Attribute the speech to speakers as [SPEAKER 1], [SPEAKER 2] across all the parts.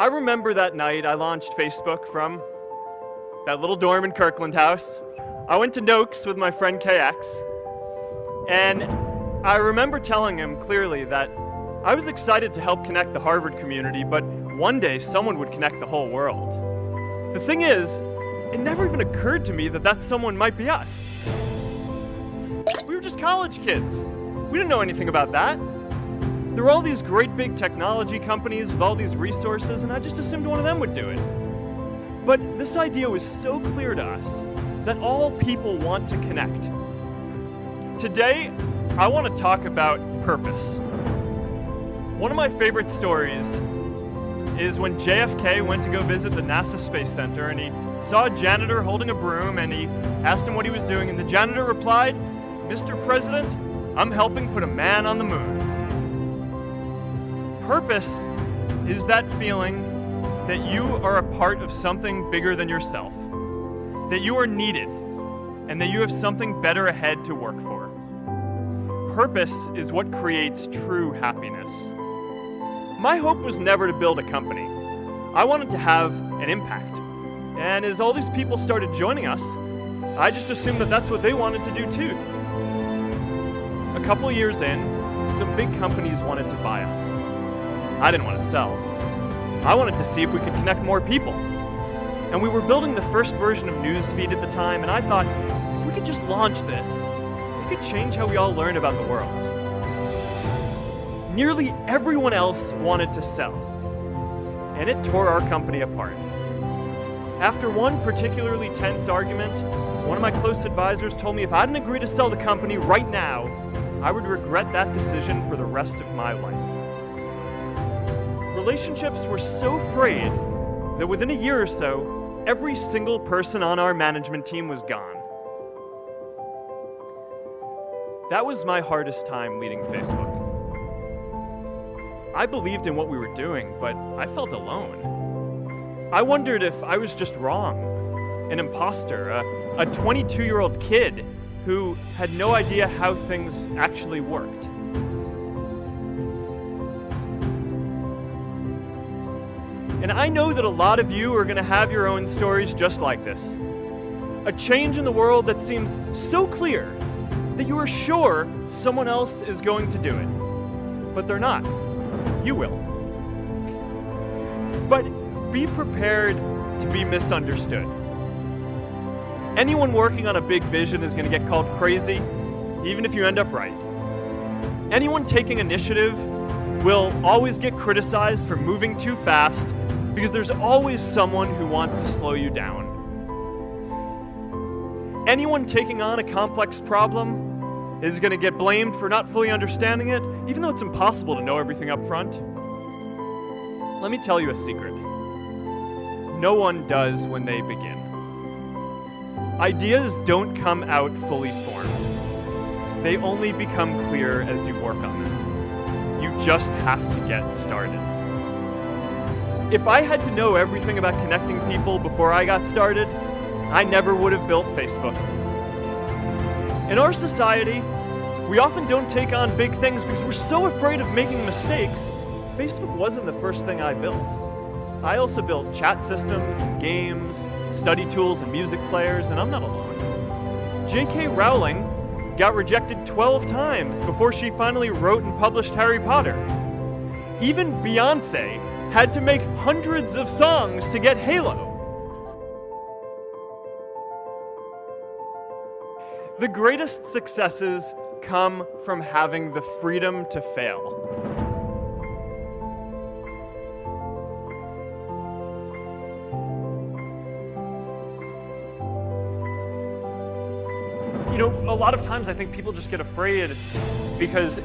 [SPEAKER 1] I remember that night I launched Facebook from that little dorm in Kirkland House. I went to Noakes with my friend KX, and I remember telling him clearly that I was excited to help connect the Harvard community, but one day someone would connect the whole world. The thing is, it never even occurred to me that that someone might be us. We were just college kids. We didn't know anything about that. There were all these great big technology companies with all these resources, and I just assumed one of them would do it. But this idea was so clear to us that all people want to connect. Today, I want to talk about purpose. One of my favorite stories is when JFK went to go visit the NASA Space Center, and he saw a janitor holding a broom, and he asked him what he was doing, and the janitor replied, "Mr. President, I'm helping put a man on the moon." Purpose is that feeling that you are a part of something bigger than yourself, that you are needed, and that you have something better ahead to work for. Purpose is what creates true happiness. My hope was never to build a company. I wanted to have an impact. And as all these people started joining us, I just assumed that that's what they wanted to do too. A couple of years in, some big companies wanted to buy us. I didn't want to sell. I wanted to see if we could connect more people. And we were building the first version of Newsfeed at the time, and I thought, if we could just launch this, it could change how we all learn about the world. Nearly everyone else wanted to sell, and it tore our company apart. After one particularly tense argument, one of my close advisors told me if I didn't agree to sell the company right now, I would regret that decision for the rest of my life. Relationships were so frayed that within a year or so, every single person on our management team was gone. That was my hardest time leading Facebook. I believed in what we were doing, but I felt alone. I wondered if I was just wrong, an imposter, a 22-year-old kid who had no idea how things actually worked. And I know that a lot of you are going to have your own stories just like this. A change in the world that seems so clear that you are sure someone else is going to do it. But they're not. You will. But be prepared to be misunderstood. Anyone working on a big vision is going to get called crazy, even if you end up right. Anyone taking initiative will always get criticized for moving too fast, because there's always someone who wants to slow you down. Anyone taking on a complex problem is going to get blamed for not fully understanding it, even though it's impossible to know everything up front. Let me tell you a secret. No one does when they begin. Ideas don't come out fully formed. They only become clear as you work on them. You just have to get started. If I had to know everything about connecting people before I got started, I never would have built Facebook. In our society, we often don't take on big things because we're so afraid of making mistakes. Facebook wasn't the first thing I built. I also built chat systems and games, study tools and music players, and I'm not alone. J.K. Rowling got rejected 12 times before she finally wrote and published Harry Potter. Even Beyoncé had to make hundreds of songs to get Halo. The greatest successes come from having the freedom to fail.
[SPEAKER 2] You know, a lot of times I think people just get afraid because,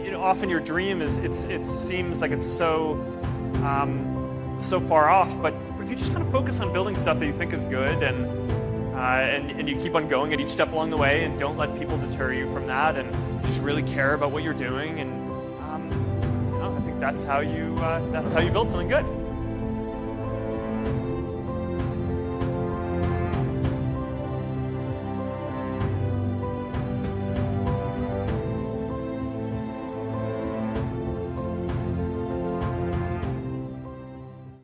[SPEAKER 2] you know, often your dream is, it seems like it's so far off, but if you just kind of focus on building stuff that you think is good and you keep on going at each step along the way and don't let people deter you from that and just really care about what you're doing, and you know, I think that's how you build something good.